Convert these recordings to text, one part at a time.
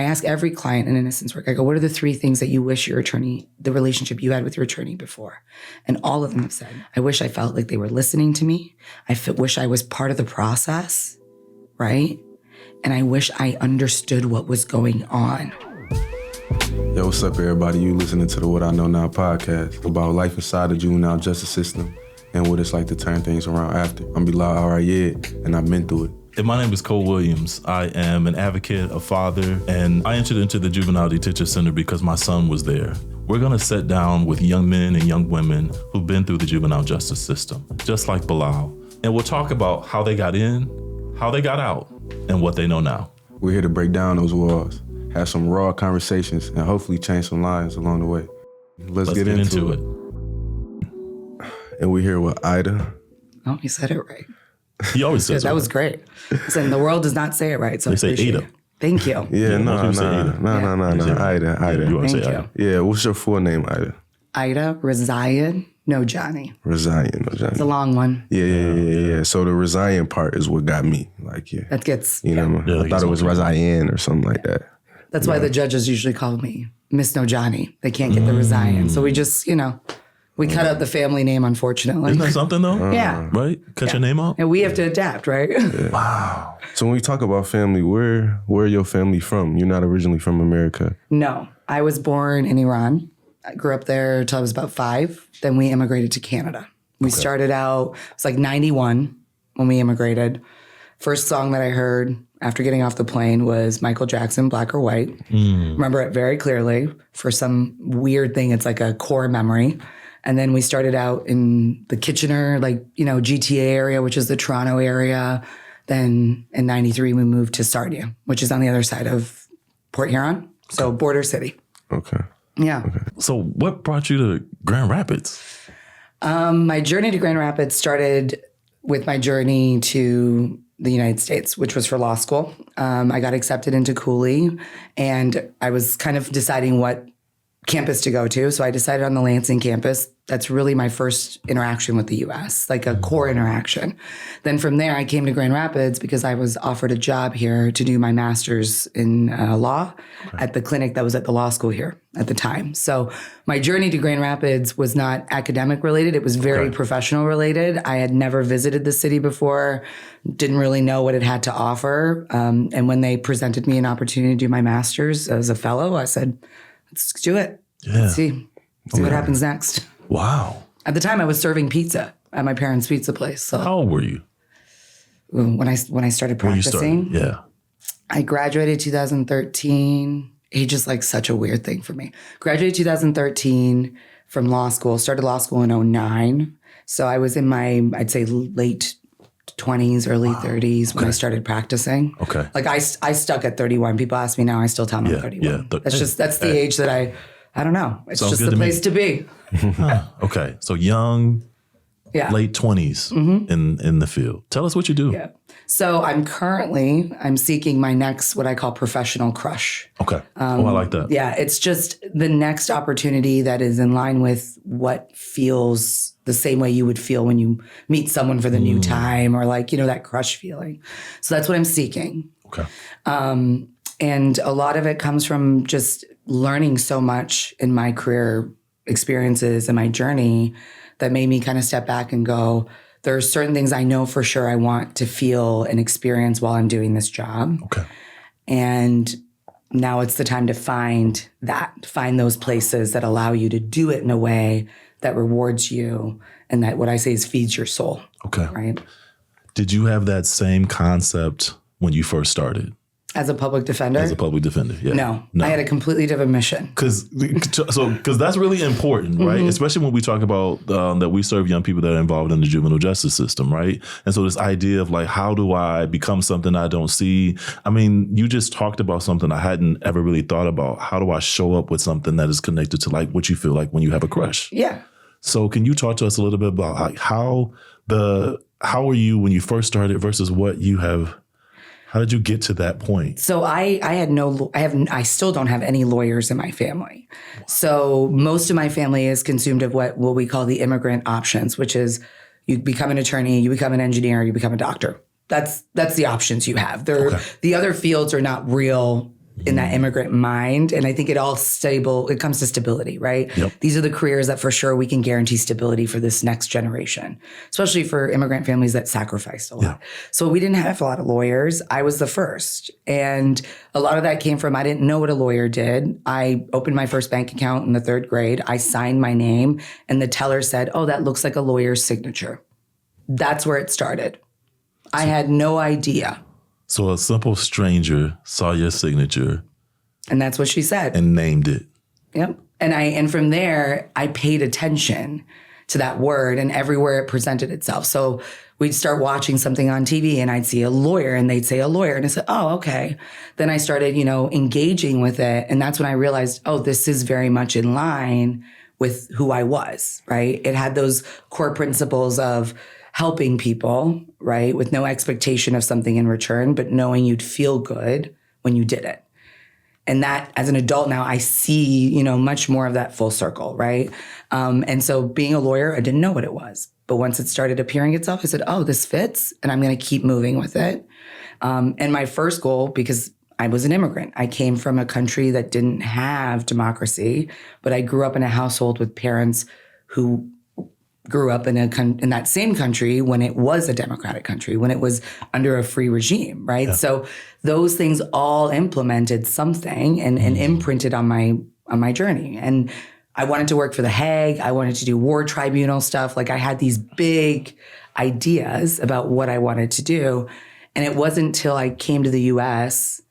ask every client in innocence work, I go, what are the 3 things that you wish your attorney, the relationship you had with your attorney before? And all of them have said, I wish I felt like they were listening to me. Wish I was part of the process, right? And I wish I understood what was going on. Yo, what's up, everybody? You listening to the What I Know Now podcast about life inside the juvenile justice system and what it's like to turn things around after. I'm Bilal, and I've been through it. And my name is Cole Williams. I am an advocate, a father, and I entered into the Juvenile Detention Center because my son was there. We're gonna sit down with young men and young women who've been through the juvenile justice system, just like Bilal. And we'll talk about how they got in, how they got out, and what they know now. We're here to break down those walls, have some raw conversations, and hopefully change some lives along the way. Let's get into it. And we're here with Ayda. Oh, you said it right. He always says that was great. Listen, the world does not say it right, so they I say appreciate Ayda. it. Thank you. No. Ayda. You want to say Thank Ayda? Yeah, what's your full name, Ayda? Ayda Rezaian Nojani. Rezaian Nojani. It's a long one. Yeah. So the Rezaian part is what got me. That gets, I thought it was Rezaian or something like that. That's why the judges usually call me Miss Nojani. They can't get the Rezaian. So we just, we cut out the family name, unfortunately. Isn't that something, though? Yeah. Right? Cut your name out? And we have to adapt, right? Yeah. Wow. So when we talk about family, where are your family from? You're not originally from America. No. I was born in Iran. I grew up there until I was about 5. Then we immigrated to Canada. We started out, it was like 91 when we immigrated. First song that I heard after getting off the plane was Michael Jackson, Black or White. Remember it very clearly. For some weird thing, it's like a core memory. And then we started out in the Kitchener, GTA area, which is the Toronto area. Then in 93, we moved to Sarnia, which is on the other side of Port Huron. So border city. Okay. Yeah. Okay. So what brought you to Grand Rapids? My journey to Grand Rapids started with my journey to the United States, which was for law school. I got accepted into Cooley, and I was kind of deciding what campus to go to. So I decided on the Lansing campus. That's really my first interaction with the U.S., like a core interaction. Then from there, I came to Grand Rapids because I was offered a job here to do my master's in law at the clinic that was at the law school here at the time. So my journey to Grand Rapids was not academic related. It was very professional related. I had never visited the city before, didn't really know what it had to offer. And when they presented me an opportunity to do my master's as a fellow, I said, let's do it. Yeah. Let's see what happens next. Wow. At the time, I was serving pizza at my parents' pizza place. So How old were you? when I started practicing, Yeah. I graduated 2013. Age is like such a weird thing for me. Graduated 2013 from law school. Started law school in 2009. So I was in my, I'd say, late 20s, early 30s when I started practicing. Okay. Like I stuck at 31. People ask me now, I still tell them I'm 31. Yeah. That's the age that I don't know. It's Sounds just good the to me. place to be. Okay. So young, late 20s in the field. Tell us what you do. Yeah. So I'm seeking my next, what I call professional crush. Okay. I like that. Yeah. It's just the next opportunity that is in line with what feels the same way you would feel when you meet someone for the new time, or that crush feeling. So that's what I'm seeking. Okay. And a lot of it comes from just learning so much in my career experiences and my journey that made me kind of step back and go, there are certain things I know for sure I want to feel and experience while I'm doing this job. Okay. And now it's the time to find those places that allow you to do it in a way that rewards you and that what I say is feeds your soul. Okay. Right? Did you have that same concept when you first started? As a public defender? As a public defender, yeah. No. I had a completely different mission. Because that's really important, right? Especially when we talk about that we serve young people that are involved in the juvenile justice system, right? And so this idea of how do I become something I don't see? I mean, you just talked about something I hadn't ever really thought about. How do I show up with something that is connected to what you feel like when you have a crush? Yeah. So can you talk to us a little bit about how were you when you first started versus what you have? How did you get to that point? So I still don't have any lawyers in my family. So most of my family is consumed of what we call the immigrant options, which is you become an attorney, you become an engineer, you become a doctor. That's the options you have. The other fields are not real in that immigrant mind. And I think it comes to stability, right? Yep. These are the careers that for sure we can guarantee stability for this next generation, especially for immigrant families that sacrificed a lot. Yeah. So we didn't have a lot of lawyers. I was the first. And a lot of that came from, I didn't know what a lawyer did. I opened my first bank account in the 3rd grade. I signed my name and the teller said, oh, that looks like a lawyer's signature. That's where it started. I had no idea. So a simple stranger saw your signature And that's what she said. and named it. Yep. And from there, I paid attention to that word and everywhere it presented itself. So we'd start watching something on TV and I'd see a lawyer and they'd say a lawyer. And I said, oh, okay. Then I started, engaging with it. And that's when I realized, oh, this is very much in line with who I was, right? It had those core principles of helping people, right? With no expectation of something in return, but knowing you'd feel good when you did it. And that, as an adult now, I see, much more of that full circle, right? And so being a lawyer, I didn't know what it was. But once it started appearing itself, I said, oh, this fits, and I'm going to keep moving with it. And my first goal, because I was an immigrant, I came from a country that didn't have democracy, but I grew up in a household with parents who grew up in that same country when it was a democratic country, when it was under a free regime, right? Yeah. So those things all implemented something and imprinted on my journey. And I wanted to work for The Hague. I wanted to do war tribunal stuff. Like I had these big ideas about what I wanted to do. And it wasn't until I came to the US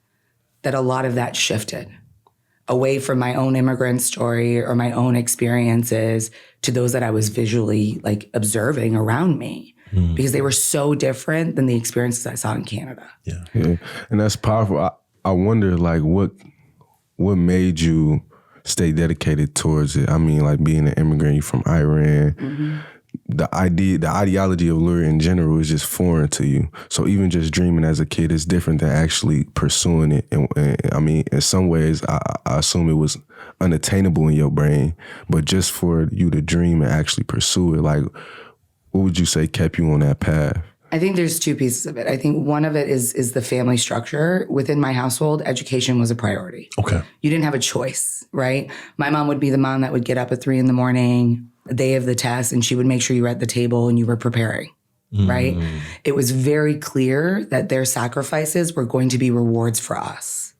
that a lot of that shifted away from my own immigrant story or my own experiences to those that I was visually observing around me because they were so different than the experiences I saw in Canada. Yeah. And that's powerful. I wonder what made you stay dedicated towards it? I mean, being an immigrant, you're from Iran. Mm-hmm. The ideology of lawyer in general is just foreign to you. So even just dreaming as a kid is different than actually pursuing it. And I mean, in some ways, I assume it was unattainable in your brain. But just for you to dream and actually pursue it, what would you say kept you on that path? I think there's two pieces of it. I think one of it is the family structure. Within my household, education was a priority. Okay. You didn't have a choice, right? My mom would be the mom that would get up at 3 a.m, the day of the test, and she would make sure you were at the table and you were preparing, right? It was very clear that their sacrifices were going to be rewards for us.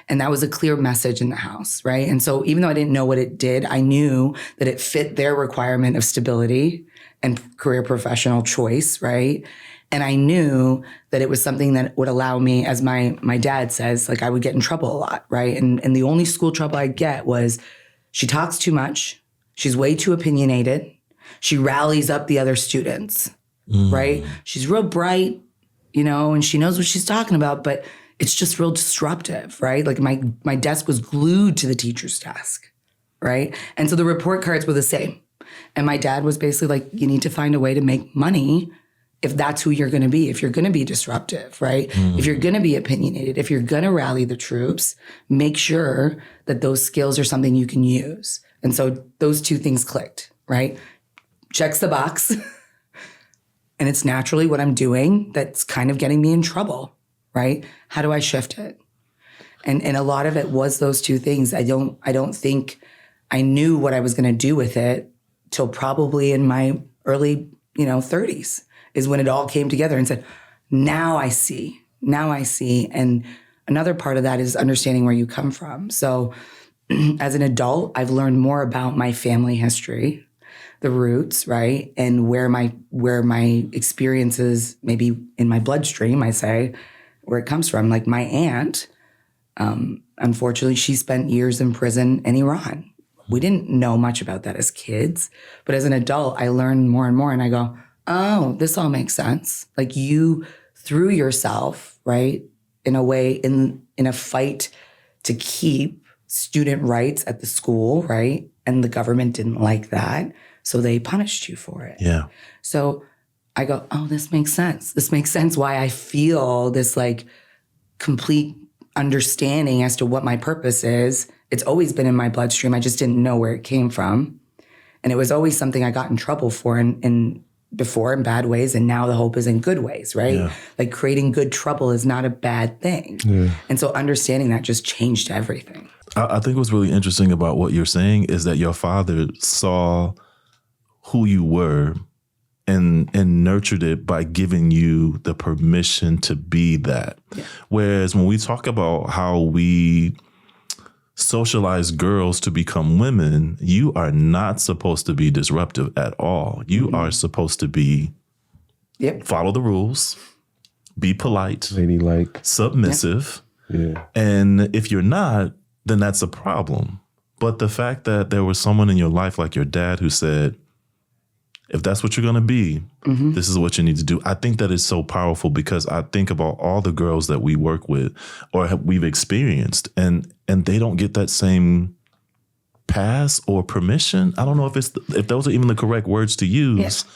And that was a clear message in the house, right? And so even though I didn't know what it did, I knew that it fit their requirement of stability and career professional choice, right? And I knew that it was something that would allow me, as my dad says, I would get in trouble a lot, right? And the only school trouble I'd get was she talks too much. She's way too opinionated. She rallies up the other students, right? She's real bright, and she knows what she's talking about, but it's just real disruptive, right? My desk was glued to the teacher's desk, right? And so the report cards were the same. And my dad was basically you need to find a way to make money if that's who you're going to be, if you're going to be disruptive, right? If you're going to be opinionated, if you're going to rally the troops, make sure that those skills are something you can use. And so those two things clicked, right? Checks the box. And it's naturally what I'm doing that's kind of getting me in trouble, right? How do I shift it? And a lot of it was those two things. I don't think I knew what I was going to do with it till probably in my early, 30s is when it all came together and said, now I see. And another part of that is understanding where you come from. So as an adult, I've learned more about my family history, the roots, right? And where my experiences, maybe in my bloodstream, I say, where it comes from. My aunt, unfortunately, she spent years in prison in Iran. We didn't know much about that as kids, but as an adult, I learned more and more, and I go, oh, this all makes sense. You threw yourself, right, in a way, in a fight to keep student rights at the school, right? And the government didn't like that, so they punished you for it. Yeah. So I go, oh, this makes sense. This makes sense why I feel this complete understanding as to what my purpose is. It's always been in my bloodstream. I just didn't know where it came from. And it was always something I got in trouble for in before in bad ways, and now the hope is in good ways, right? Yeah. Like creating good trouble is not a bad thing. And so understanding that just changed everything. I think what's really interesting about what you're saying is that your father saw who you were and nurtured it by giving you the permission to be that. Yeah. Whereas when we talk about how we socialize girls to become women, you are not supposed to be disruptive at all. You are supposed to be follow the rules, be polite, ladylike, submissive. And if you're not, then that's a problem. But the fact that there was someone in your life like your dad who said, if that's what you're going to be, this is what you need to do. I think that is so powerful because I think about all the girls that we work with or we've experienced, and they don't get that same pass or permission. I don't know if those are even the correct words to use,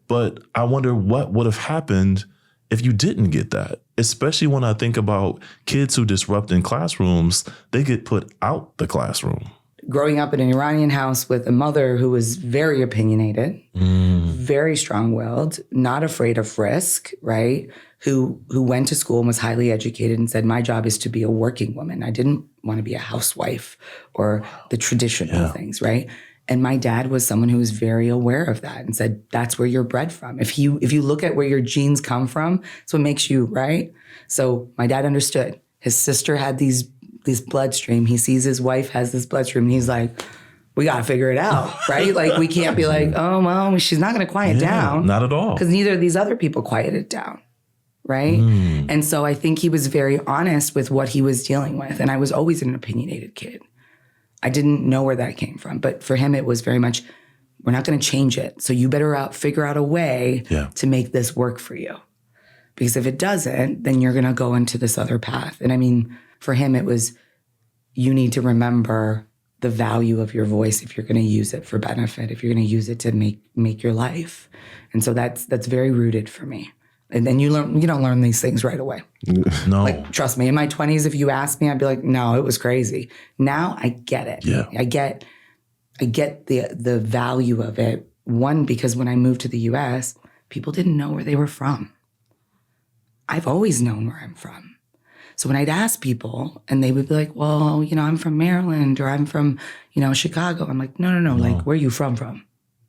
but I wonder what would have happened if you didn't get that, especially when I think about kids who disrupt in classrooms, they get put out the classroom. Growing up in an Iranian house with a mother who was very opinionated, very strong-willed, not afraid of risk, right? Who went to school and was highly educated and said, my job is to be a working woman. I didn't want to be a housewife or the traditional things, right? And my dad was someone who was very aware of that and said, that's where you're bred from. If you look at where your genes come from, it's what makes you, right? So my dad understood. His sister had these bloodstream. He sees his wife has this bloodstream and he's like, we got to figure it out, right? Like we can't be like, oh, well, she's not going to quiet down. Not at all. Because neither of these other people quieted down, right? And so I think he was very honest with what he was dealing with. And I was always an opinionated kid. I didn't know where that came from. But for him, it was very much, we're not going to change it. So you better figure out a way to make this work for you. Because if it doesn't, then you're going to go into this other path. And I mean, for him, it was, you need to remember the value of your voice if you're going to use it for benefit, if you're going to use it to make your life. And so that's very rooted for me. And then you don't learn these things right away. No. Like, trust me, in my 20s, if you asked me, I'd be like, no, it was crazy. Now I get it. Yeah. I get the value of it. One, because when I moved to the US, people didn't know where they were from. I've always known where I'm from. So when I'd ask people and they would be like, well, I'm from Maryland or I'm from, Chicago. I'm like, no. Like, where are you from?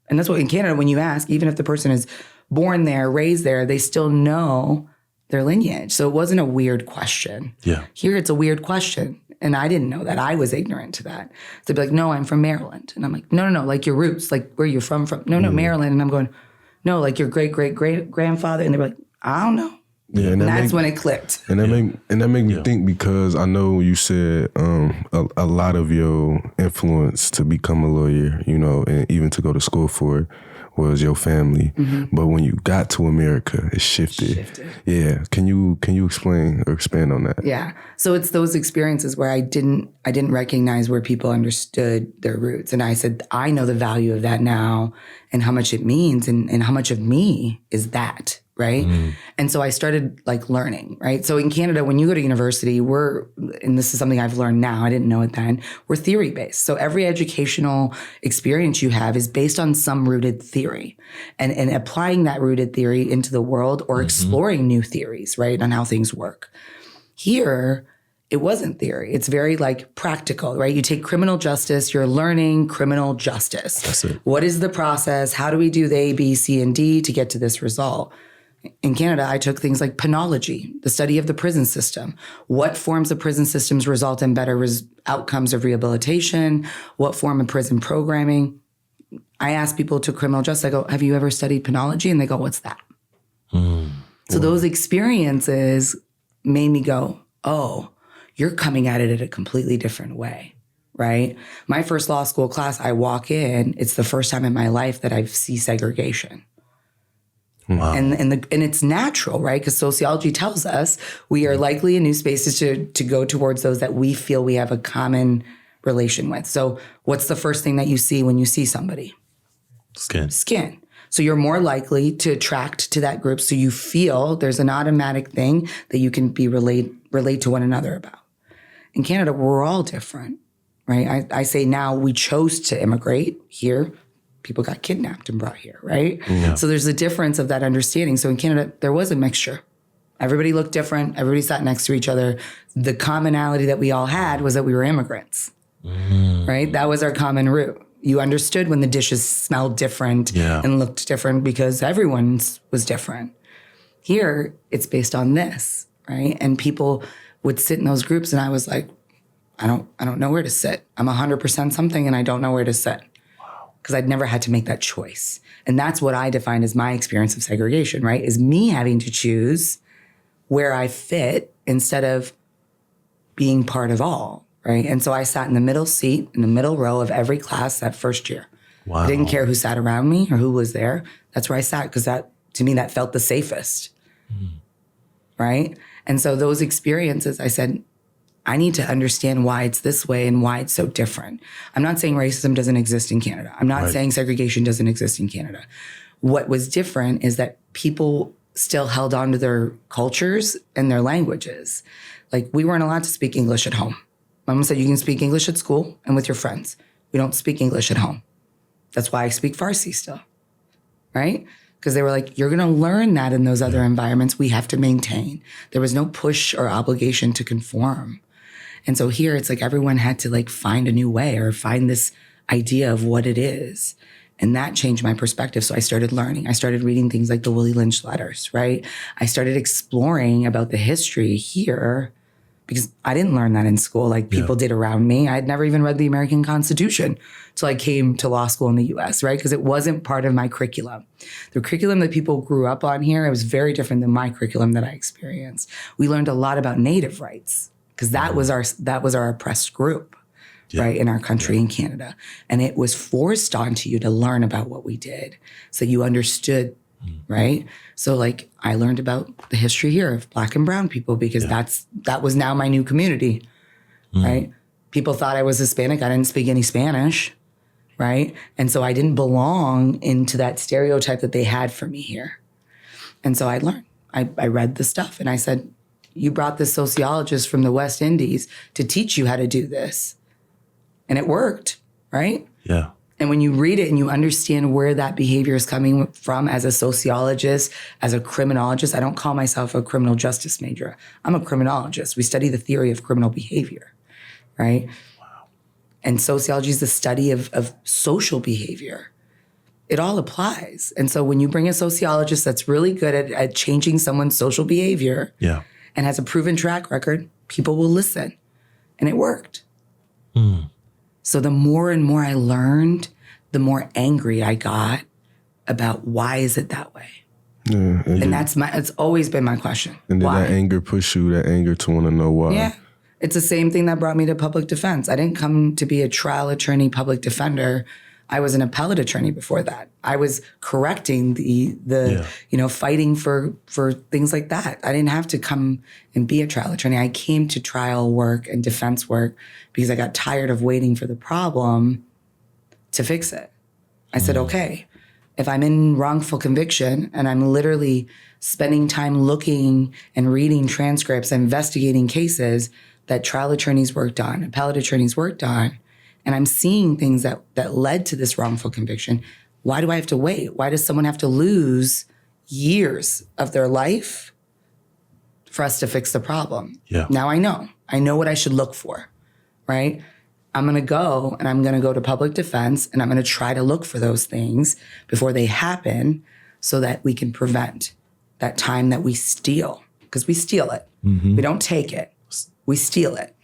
And that's what in Canada, when you ask, even if the person is born there, raised there, they still know their lineage. So it wasn't a weird question. Yeah. Here it's a weird question. And I didn't know that. I was ignorant to that. So they'd be like, no, I'm from Maryland. And I'm like, no, like your roots, like where you're from. No, Maryland. And I'm going, no, like your great-great-great-grandfather. And they're like, I don't know. Yeah, and that's when it clicked. And that make me think, because I know you said a lot of your influence to become a lawyer, and even to go to school for it, was your family. But when you got to America, it shifted. Yeah. Can you explain or expand on that? Yeah. So it's those experiences where I didn't recognize where people understood their roots. And I said, I know the value of that now and how much it means and how much of me is that. Right. And so I started learning. Right. So in Canada, when you go to university, and this is something I've learned now, I didn't know it then, we're theory based. So every educational experience you have is based on some rooted theory and applying that rooted theory into the world or exploring new theories, right, on how things work. Here, it wasn't theory. It's very practical, right? You take criminal justice, you're learning criminal justice. That's it. What is the process? How do we do the A, B, C, and D to get to this result? In Canada, I took things like penology, the study of the prison system. What forms of prison systems result in better outcomes of rehabilitation? What form of prison programming? I ask people to criminal justice, I go, have you ever studied penology? And they go, what's that? So those experiences made me go, oh, you're coming at it in a completely different way, right? My first law school class, I walk in, it's the first time in my life that I see segregation. Wow. And it's natural, right? Because sociology tells us we are likely in new spaces to go towards those that we feel we have a common relation with. So what's the first thing that you see when you see somebody? Skin. So you're more likely to attract to that group. So you feel there's an automatic thing that you can be relate to one another about. In Canada, we're all different, right? I say now we chose to immigrate here people got kidnapped and brought here, right? Yeah. So there's a difference of that understanding. So in Canada, there was a mixture. Everybody looked different. Everybody sat next to each other. The commonality that we all had was that we were immigrants, right? That was our common root. You understood when the dishes smelled different and looked different because everyone's was different. Here, it's based on this, right? And people would sit in those groups and I was like, I don't know where to sit. I'm 100% something and I don't know where to sit. Because I'd never had to make that choice. And that's what I define as my experience of segregation, right? Is me having to choose where I fit instead of being part of all, right? And so I sat in the middle seat, in the middle row of every class that first year. Wow. I didn't care who sat around me or who was there. That's where I sat because that, to me, that felt the safest, right? And so those experiences, I said, I need to understand why it's this way and why it's so different. I'm not saying racism doesn't exist in Canada. I'm not saying segregation doesn't exist in Canada. What was different is that people still held on to their cultures and their languages. Like we weren't allowed to speak English at home. Mama said you can speak English at school and with your friends. We don't speak English at home. That's why I speak Farsi still, right? Because they were like, you're going to learn that in those other environments we have to maintain. There was no push or obligation to conform. And so here it's like everyone had to like find a new way or find this idea of what it is. And that changed my perspective. So I started learning. I started reading things like the Willie Lynch letters, right? I started exploring about the history here because I didn't learn that in school like people did around me. I had never even read the American Constitution until I came to law school in the US, right? Because it wasn't part of my curriculum. The curriculum that people grew up on here, it was very different than my curriculum that I experienced. We learned a lot about Native rights because that was our oppressed group. Right, in our country, in Canada. And it was forced onto you to learn about what we did so you understood, right? So like I learned about the history here of Black and brown people because that was now my new community, right? People thought I was Hispanic. I didn't speak any Spanish, right? And so I didn't belong into that stereotype that they had for me here. And so I learned. I read the stuff and I said, you brought this sociologist from the West Indies to teach you how to do this. And it worked, right? Yeah. And when you read it and you understand where that behavior is coming from as a sociologist, as a criminologist, I don't call myself a criminal justice major. I'm a criminologist. We study the theory of criminal behavior, right? Wow. And sociology is the study of social behavior. It all applies. And so when you bring a sociologist that's really good at changing someone's social behavior and has a proven track record, people will listen. And it worked. So the more and more I learned, the more angry I got about why is it that way? Yeah, and it's always been my question. And did why? that anger push you, that anger to want to know why? Yeah. It's the same thing that brought me to public defense. I didn't come to be a trial attorney, public defender. I was an appellate attorney before that. I was correcting the fighting for things like that. I didn't have to come and be a trial attorney. I came to trial work and defense work because I got tired of waiting for the problem to fix it. I said, okay, if I'm in wrongful conviction and I'm literally spending time looking and reading transcripts, investigating cases that trial attorneys worked on, appellate attorneys worked on, and I'm seeing things that led to this wrongful conviction, why do I have to wait? Why does someone have to lose years of their life for us to fix the problem? Yeah. Now I know. I know what I should look for, right? I'm going to go to public defense and I'm going to try to look for those things before they happen so that we can prevent that time that we steal. Because we steal it. We don't take it. We steal it,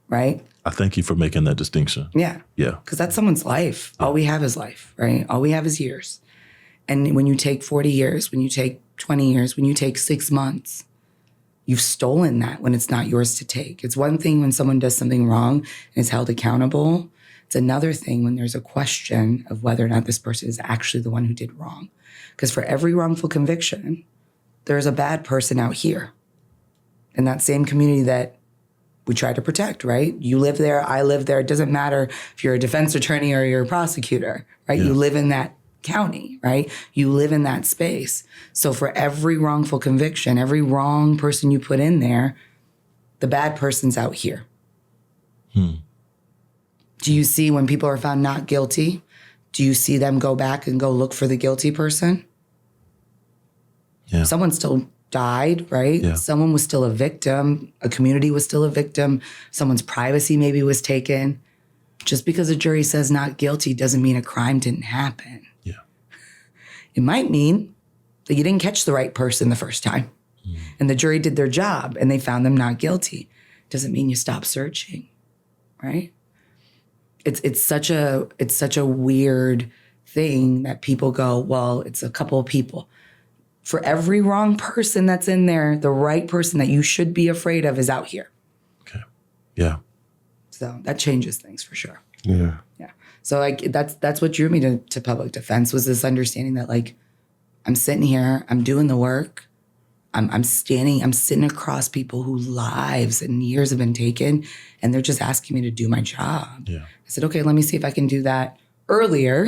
right? I thank you for making that distinction. Yeah. Yeah. Because that's someone's life. All we have is life, right? All we have is years. And when you take 40 years, when you take 20 years, when you take 6 months, you've stolen that when it's not yours to take. It's one thing when someone does something wrong and is held accountable. It's another thing when there's a question of whether or not this person is actually the one who did wrong. Because for every wrongful conviction, there's a bad person out here in that same community that we try to protect, right? You live there, I live there. It doesn't matter if you're a defense attorney or you're a prosecutor, right? You live in that county, right? You live in that space. So for every wrongful conviction, every wrong person you put in there, the bad person's out here. Do you see when people are found not guilty? Do you see them go back and go look for the guilty person? Yeah. Someone still died, right? Yeah. Someone was still a victim. A community was still a victim. Someone's privacy maybe was taken. Just because a jury says not guilty doesn't mean a crime didn't happen. Yeah. It might mean that you didn't catch the right person the first time. And the jury did their job and they found them not guilty. Doesn't mean you stop searching, right? It's such a weird thing that people go, well, it's a couple of people. For every wrong person that's in there, the right person that you should be afraid of is out here. Okay. Yeah. So that changes things for sure. Yeah. Yeah. So like that's what drew me to public defense, was this understanding that like I'm sitting here, I'm doing the work, I'm sitting across people whose lives and years have been taken, and they're just asking me to do my job. Yeah. I said, okay, let me see if I can do that earlier,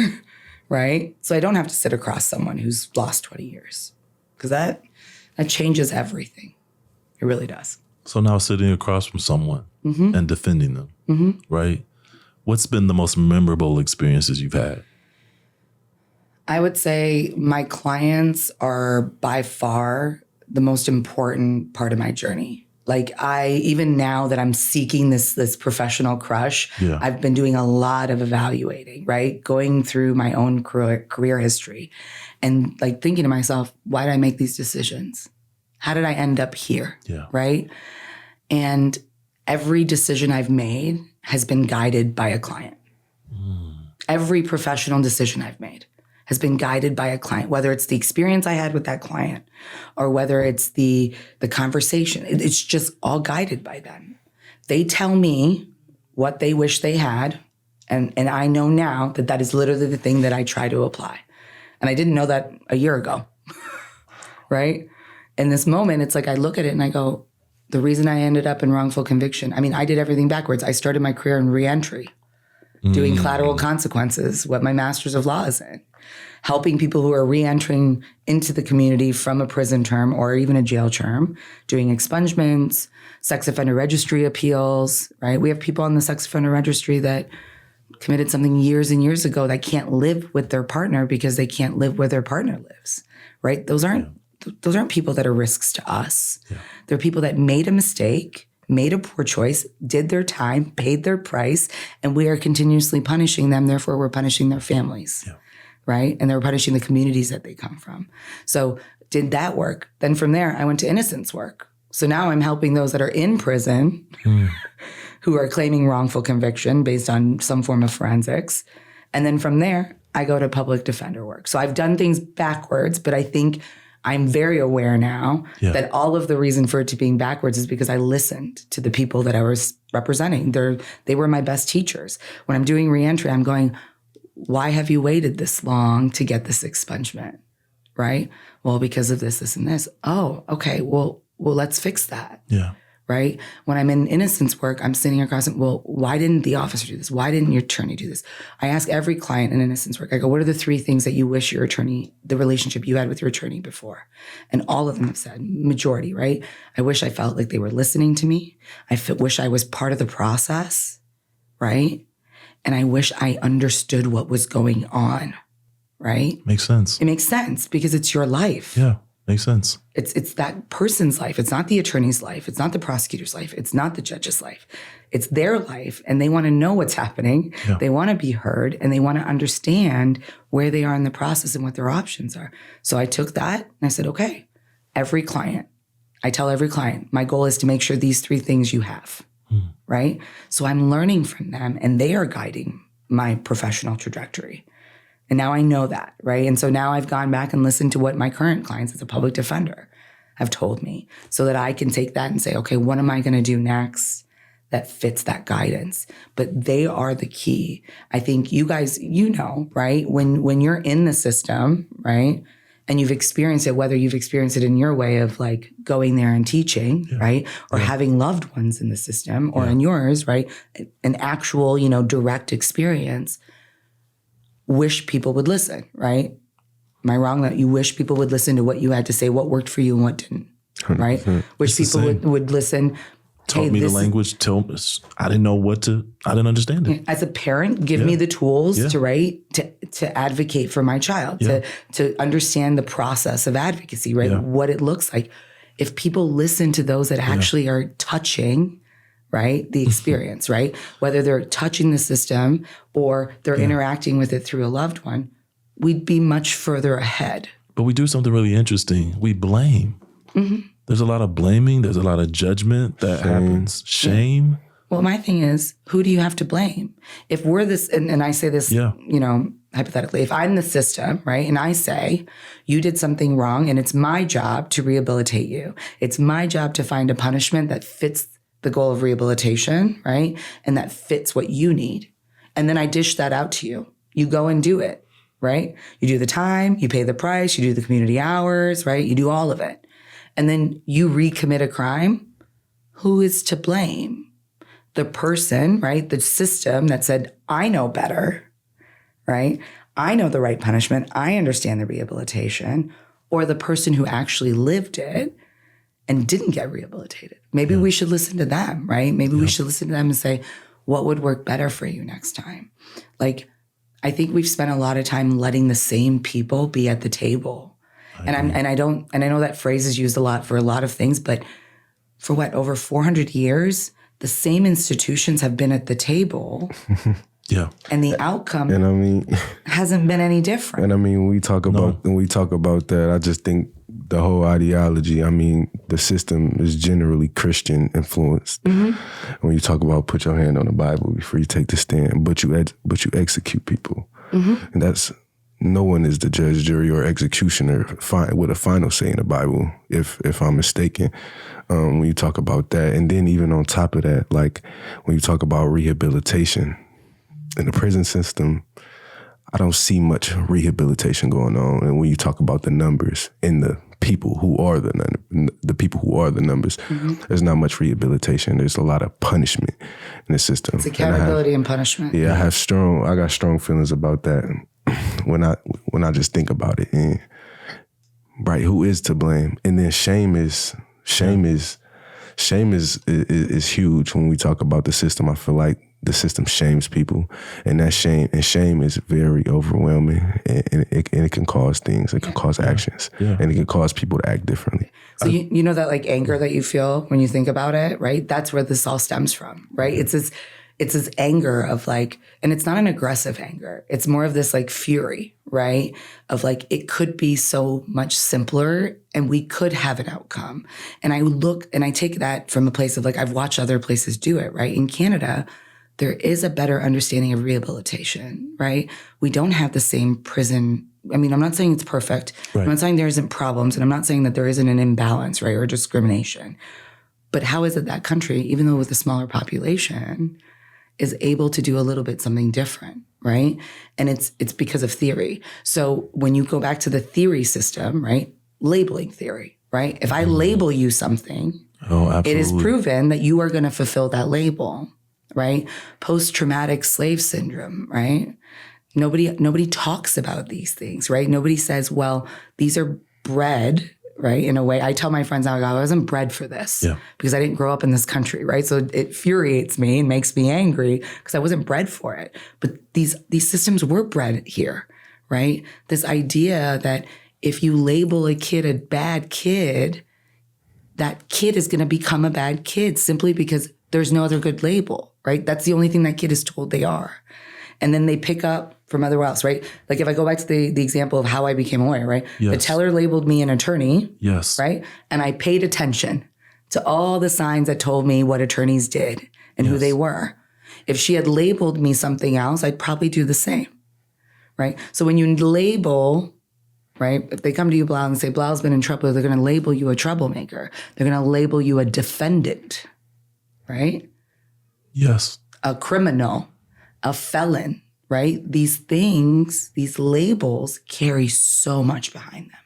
right? So I don't have to sit across someone who's lost 20 years. Because that changes everything. It really does. So now sitting across from someone and defending them, right? What's been the most memorable experiences you've had? I would say my clients are by far the most important part of my journey. Like even now that I'm seeking this professional crush, I've been doing a lot of evaluating, right? Going through my own career history and like thinking to myself, why did I make these decisions? How did I end up here? Yeah. Right? And every decision I've made has been guided by a client. Every professional decision I've made has been guided by a client, whether it's the experience I had with that client or whether it's the conversation. It's just all guided by them. They tell me what they wish they had, and I know now that that is literally the thing that I try to apply. And I didn't know that a year ago, right? In this moment, it's like I look at it and I go, the reason I ended up in wrongful conviction, I mean, I did everything backwards. I started my career in reentry, doing collateral consequences, what my master's of law is in, helping people who are reentering into the community from a prison term or even a jail term, doing expungements, sex offender registry appeals, right? We have people on the sex offender registry that committed something years and years ago that can't live with their partner because they can't live where their partner lives, right? Those aren't people that are risks to us. Yeah. They're people that made a mistake, made a poor choice, did their time, paid their price, and we are continuously punishing them. Therefore, we're punishing their families, right? And they're punishing the communities that they come from. So did that work? Then from there, I went to innocence work. So now I'm helping those that are in prison who are claiming wrongful conviction based on some form of forensics. And then from there, I go to public defender work. So I've done things backwards, but I think I'm very aware now that all of the reason for it to being backwards is because I listened to the people that I was representing. They were my best teachers. When I'm doing reentry, I'm going, why have you waited this long to get this expungement, right? Well, because of this, and this. Oh, okay, well, let's fix that. Yeah. Right? When I'm in innocence work, I'm sitting across and, well, why didn't the officer do this? Why didn't your attorney do this? I ask every client in innocence work, I go, what are the 3 things that you wish your attorney, the relationship you had with your attorney before? And all of them have said, majority, right? I wish I felt like they were listening to me. Wish I was part of the process, right? And I wish I understood what was going on, right? Makes sense. It makes sense because it's your life. Yeah. Makes sense. It's that person's life. It's not the attorney's life. It's not the prosecutor's life. It's not the judge's life. It's their life, and they want to know what's happening. Yeah. They want to be heard, and they want to understand where they are in the process and what their options are. So I took that, and I said, okay, every client, I tell every client, my goal is to make sure these 3 things you have, right? So I'm learning from them, and they are guiding my professional trajectory. And now I know that, right? And so now I've gone back and listened to what my current clients as a public defender have told me so that I can take that and say, okay, what am I going to do next that fits that guidance? But they are the key. I think you guys, right? When you're in the system, right? And you've experienced it, whether you've experienced it in your way of like going there and teaching, right? Or having loved ones in the system or in yours, right? An actual, direct experience. Wish people would listen, right? Am I wrong that you wish people would listen to what you had to say, what worked for you and what didn't, right? Wish people would listen taught me the language. I didn't know I didn't understand it. As a parent, give me the tools to advocate for my child, to understand the process of advocacy, right? What it looks like. If people listen to those that actually are touching, right, the experience, right? Whether they're touching the system or they're interacting with it through a loved one, we'd be much further ahead. But we do something really interesting. We blame. Mm-hmm. There's a lot of blaming. There's a lot of judgment that happens. Shame. Well, my thing is, who do you have to blame? If we're this, and I say this, hypothetically, if I'm the system, right, and I say, you did something wrong and it's my job to rehabilitate you. It's my job to find a punishment that fits the goal of rehabilitation, right, and that fits what you need. And then I dish that out to you. You go and do it, right? You do the time, you pay the price, you do the community hours, right? You do all of it. And then you recommit a crime. Who is to blame? The person, right? The system that said, I know better, right? I know the right punishment. I understand the rehabilitation. Or the person who actually lived it and didn't get rehabilitated. Maybe we should listen to them, right? Maybe we should listen to them and say, what would work better for you next time? Like, I think we've spent a lot of time letting the same people be at the table. I know that phrase is used a lot for a lot of things, but for over 400 years, the same institutions have been at the table. And the outcome hasn't been any different. And I mean, when we talk about that, I just think the whole ideology, the system is generally Christian influenced. Mm-hmm. When you talk about put your hand on the Bible before you take the stand, but you execute people. Mm-hmm. And that's, no one is the judge, jury, or executioner with a final say in the Bible, if I'm mistaken, when you talk about that. And then even on top of that, like when you talk about rehabilitation, in the prison system, I don't see much rehabilitation going on. And when you talk about the numbers and the people who are the numbers, there's not much rehabilitation. There's a lot of punishment in the system. It's accountability and punishment. Yeah, I got strong feelings about that when I just think about it. And right, who is to blame? And then shame is huge when we talk about the system. I feel like the system shames people, and that shame is very overwhelming, and it can cause things. It can cause actions, and it can cause people to act differently. So you know that like anger that you feel when you think about it, right? That's where this all stems from, right? It's this anger of like, and it's not an aggressive anger. It's more of this like fury, right? Of like, it could be so much simpler and we could have an outcome. And I look and I take that from a place of like, I've watched other places do it, right? In Canada, there is a better understanding of rehabilitation, right? We don't have the same prison. I'm not saying it's perfect. Right. I'm not saying there isn't problems, and I'm not saying that there isn't an imbalance, right, or discrimination. But how is it that country, even though with a smaller population, is able to do a little bit something different, right? And it's because of theory. So when you go back to the theory system, right, labeling theory, right? If I label you something, it is proven that you are going to fulfill that label. Right? Post-traumatic slave syndrome, right? Nobody talks about these things, right? Nobody says, well, these are bred, right? In a way, I tell my friends now, I wasn't bred for this because I didn't grow up in this country, right? So it infuriates me and makes me angry because I wasn't bred for it. But these systems were bred here, right? This idea that if you label a kid a bad kid, that kid is going to become a bad kid simply because there's no other good label, right? That's the only thing that kid is told they are. And then they pick up from everywhere else, right? Like if I go back to the example of how I became a lawyer, right? Yes. The teller labeled me an attorney, right? And I paid attention to all the signs that told me what attorneys did and who they were. If she had labeled me something else, I'd probably do the same, right? So when you label, right? If they come to you, Bilal, and say, Bilal's been in trouble, they're going to label you a troublemaker. They're going to label you a defendant, right? Yes. A criminal, a felon, right? These things, these labels carry so much behind them.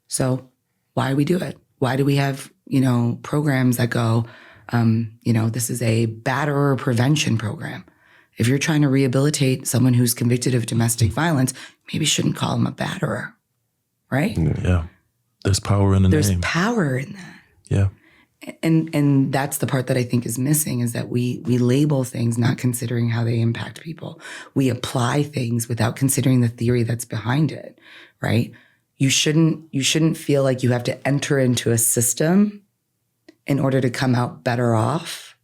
So why do we do it? Why do we have, programs that go, this is a batterer prevention program. If you're trying to rehabilitate someone who's convicted of domestic violence, maybe you shouldn't call them a batterer, right? Yeah. There's power in the name. There's power in that. Yeah. And that's the part that I think is missing, is that we label things not considering how they impact people. We apply things without considering the theory that's behind it, right? You shouldn't feel like you have to enter into a system in order to come out better off,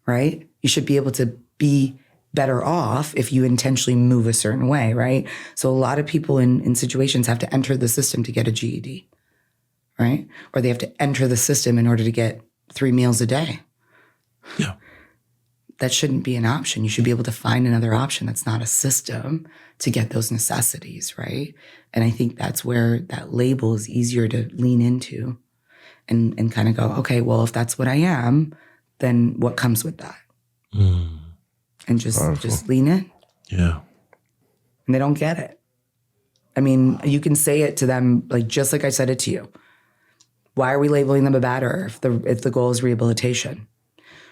right? You should be able to be better off if you intentionally move a certain way, right? So a lot of people in situations have to enter the system to get a GED, right? Or they have to enter the system in order to get 3 meals a day. Yeah. That shouldn't be an option. You should be able to find another option that's not a system to get those necessities, right? And I think that's where that label is easier to lean into and kind of go, okay, well, if that's what I am, then what comes with that? And just lean in. Yeah. And they don't get it. I mean, you can say it to them, like, just like I said it to you. Why are we labeling them a batter if the goal is rehabilitation?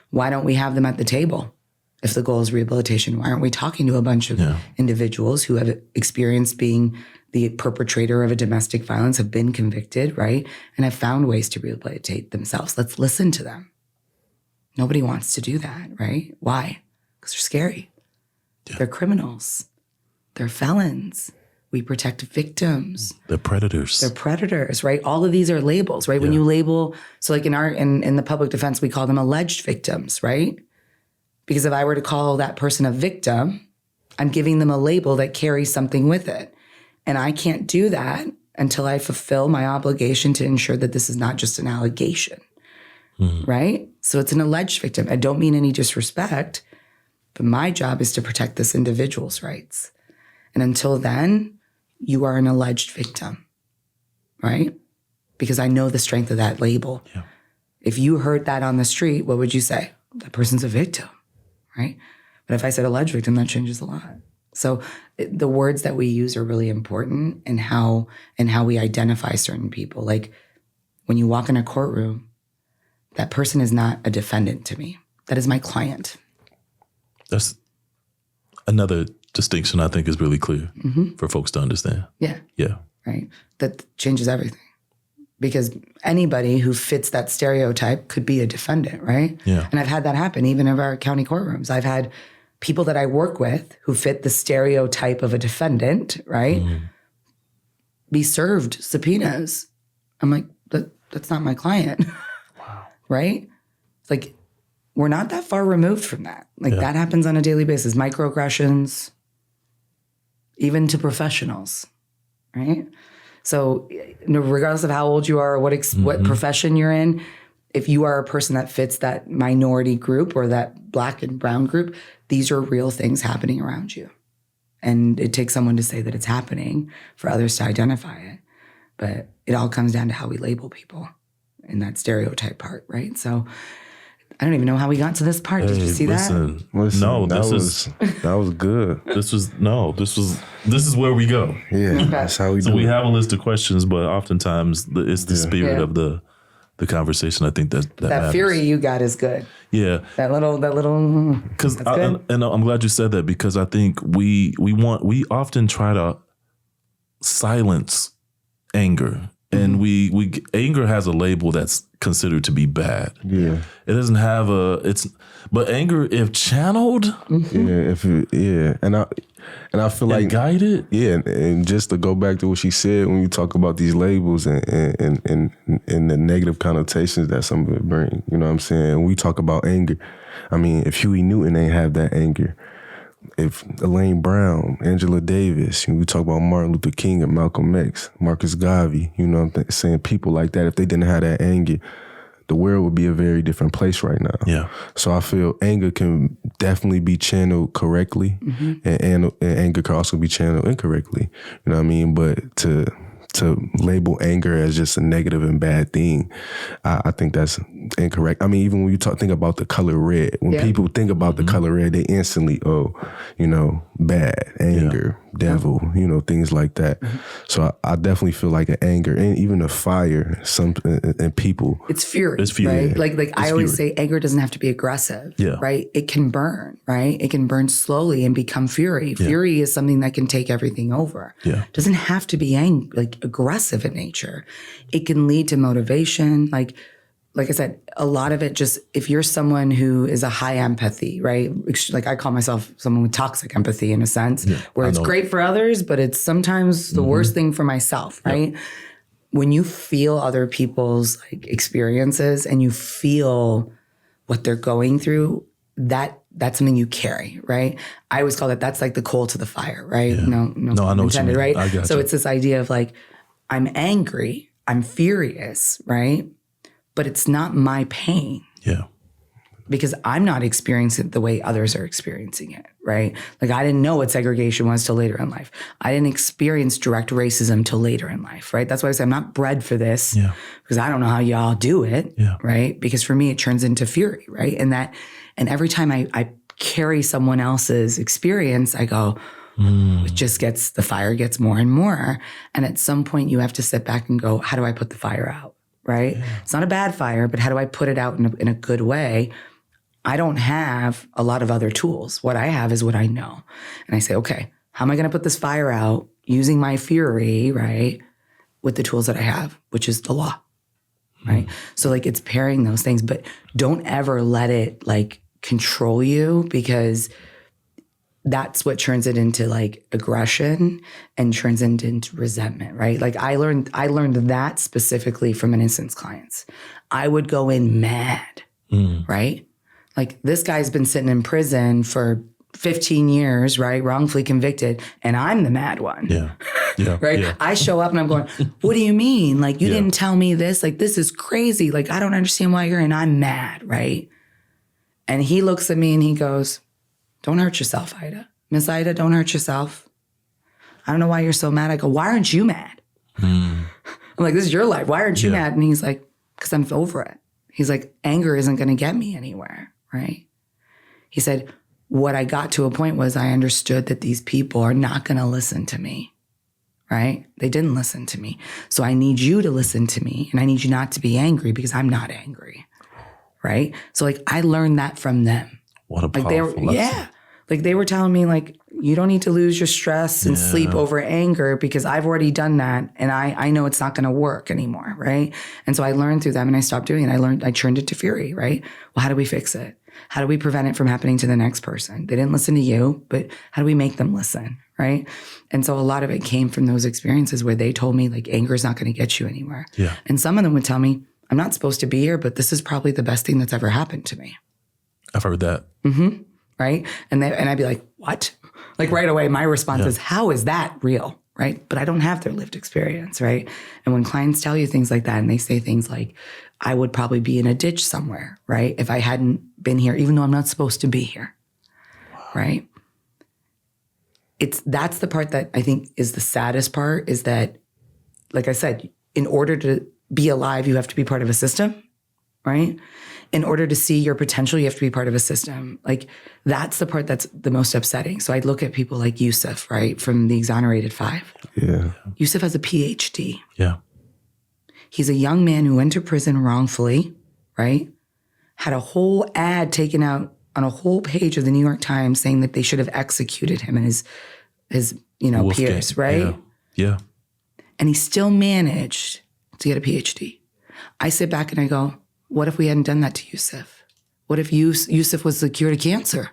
Why don't we have them at the table if the goal is rehabilitation? Why aren't we talking to a bunch of individuals who have experienced being the perpetrator of a domestic violence, have been convicted, right? And have found ways to rehabilitate themselves. Let's listen to them. Nobody wants to do that, right? Why? Because they're scary. Yeah. They're criminals. They're felons. We protect victims. They're predators. They're predators, right? All of these are labels, right? Yeah. When you label, so like in the public defense, we call them alleged victims, right? Because if I were to call that person a victim, I'm giving them a label that carries something with it. And I can't do that until I fulfill my obligation to ensure that this is not just an allegation, right? So it's an alleged victim. I don't mean any disrespect, but my job is to protect this individual's rights. And until then, you are an alleged victim, right? Because I know the strength of that label. Yeah. If you heard that on the street, what would you say? That person's a victim, right? But if I said alleged victim, that changes a lot. So the words that we use are really important in how we identify certain people. Like when you walk in a courtroom, that person is not a defendant to me. That is my client. That's another distinction I think is really clear for folks to understand. Yeah. Yeah. Right. That changes everything. Because anybody who fits that stereotype could be a defendant, right? Yeah. And I've had that happen even in our county courtrooms. I've had people that I work with who fit the stereotype of a defendant, right? Be served subpoenas. I'm like, that's not my client. Wow. Right? Like, we're not that far removed from that. Like that happens on a daily basis. Microaggressions, even to professionals, right? So regardless of how old you are or what profession you're in, if you are a person that fits that minority group or that Black and brown group, these are real things happening around you. And it takes someone to say that it's happening for others to identify it. But it all comes down to how we label people in that stereotype part, right? So I don't even know how we got to this part. Did you see that? Listen, no, that was good. This is where we go. Yeah, okay. That's how we do it. So we have a list of questions, but oftentimes it's the spirit of the conversation. I think that matters. Fury you got is good. Yeah, that little. Because and I'm glad you said that, because I think we often try to silence anger. And anger has a label that's considered to be bad. Yeah, it doesn't have but anger, if channeled, and I feel like guided, and just to go back to what she said when you talk about these labels and the negative connotations that some of it bring, you know what I'm saying? When we talk about anger, I mean, if Huey Newton ain't have that anger, if Elaine Brown, Angela Davis, we talk about Martin Luther King and Malcolm X, Marcus Garvey, you know what I'm saying, people like that, if they didn't have that anger, the world would be a very different place right now. Yeah. So I feel anger can definitely be channeled correctly, and anger can also be channeled incorrectly. You know what I mean? But to label anger as just a negative and bad thing, I think that's incorrect. I mean, even when you think about the color red, when people think about the color red, they instantly, bad, anger, devil, things like that. So I definitely feel like an anger and even a fire, in people. It's fury. It's fury. Right? Like I always say, anger doesn't have to be aggressive, right? It can burn, right? It can burn slowly and become fury. Yeah. Fury is something that can take everything over. Yeah. It doesn't have to be aggressive in nature. It can lead to motivation. Like like I said, a lot of it just, if you're someone who is a high empathy, right? Like I call myself someone with toxic empathy in a sense, where it's great for others, but it's sometimes the worst thing for myself, right? Yep. When you feel other people's like experiences and you feel what they're going through, that's something you carry, right? I always call that's like the coal to the fire, right? Yeah. No, I know intended, what you mean. right? I got so you. It's this idea of like, I'm angry, I'm furious, right? But it's not my pain. Yeah. Because I'm not experiencing it the way others are experiencing it, right? Like I didn't know what segregation was till later in life. I didn't experience direct racism till later in life, right? That's why I say I'm not bred for this because I don't know how y'all do it, right? Because for me, it turns into fury, right? And every time I carry someone else's experience, I go, it just the fire gets more and more. And at some point you have to sit back and go, how do I put the fire out, right? Yeah. It's not a bad fire, but how do I put it out in a good way? I don't have a lot of other tools. What I have is what I know. And I say, okay, how am I going to put this fire out using my fury, right? With the tools that I have, which is the law, right? So like it's pairing those things, but don't ever let it like control you because that's what turns it into like aggression and turns it into resentment, right? Like I learned that specifically from innocence clients. I would go in mad, right? Like this guy's been sitting in prison for 15 years, right? Wrongfully convicted. And I'm the mad one. Yeah. Right. Yeah. I show up and I'm going, what do you mean? Like you didn't tell me this. Like this is crazy. Like I don't understand why you're in. I'm mad. Right. And he looks at me and he goes, don't hurt yourself, Ayda. Miss Ayda, don't hurt yourself. I don't know why you're so mad. I go, why aren't you mad? I'm like, this is your life. Why aren't you mad? And he's like, because I'm over it. He's like, anger isn't going to get me anywhere. Right? He said, what I got to a point was I understood that these people are not going to listen to me. Right? They didn't listen to me. So I need you to listen to me and I need you not to be angry because I'm not angry. Right? So like I learned that from them. What a powerful lesson. Yeah. Like they were telling me like, you don't need to lose your stress and sleep over anger because I've already done that and I know it's not going to work anymore, right? And so I learned through them and I stopped doing it. I turned it to fury, right? Well, how do we fix it? How do we prevent it from happening to the next person? They didn't listen to you, but how do we make them listen, right? And so a lot of it came from those experiences where they told me like anger is not going to get you anywhere. Yeah. And some of them would tell me, I'm not supposed to be here, but this is probably the best thing that's ever happened to me. I've heard that. Mm-hmm. Right? And I'd be like, what? Like right away, my response is, how is that real? Right? But I don't have their lived experience, right? And when clients tell you things like that and they say things like, I would probably be in a ditch somewhere, right? If I hadn't been here, even though I'm not supposed to be here, right? That's the part that I think is the saddest part is that, like I said, in order to be alive, you have to be part of a system, right? In order to see your potential, you have to be part of a system. Like that's the part that's the most upsetting. So I look at people like Yusuf, right, from the Exonerated Five. Yeah. Yusuf has a PhD. Yeah. He's a young man who went to prison wrongfully, right? Had a whole ad taken out on a whole page of the New York Times saying that they should have executed him and his peers, right? Yeah. And he still managed to get a PhD. I sit back and I go, what if we hadn't done that to Yusuf? What if Yusuf was the cure to cancer?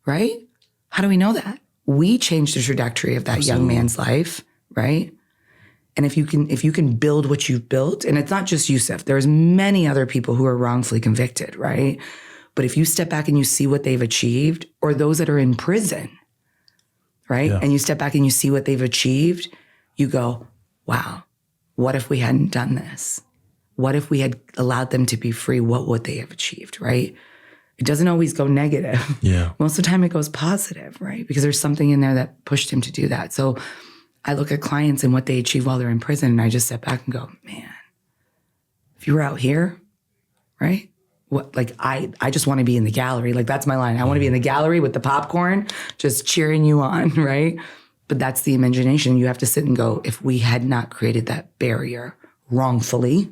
Right? How do we know that? We changed the trajectory of that young man's life, right? And if you can build what you've built, and it's not just Yusuf, there's many other people who are wrongfully convicted, right? But if you step back and you see what they've achieved, or those that are in prison, right? Yeah. And you step back and you see what they've achieved, you go, wow, what if we hadn't done this? What if we had allowed them to be free? What would they have achieved, right? It doesn't always go negative. Yeah. Most of the time it goes positive, right? Because there's something in there that pushed him to do that. So I look at clients and what they achieve while they're in prison, and I just step back and go, man, if you were out here, right? What, like I just want to be in the gallery. Like that's my line. I want to be in the gallery with the popcorn, just cheering you on, right? But that's the imagination. You have to sit and go, if we had not created that barrier wrongfully,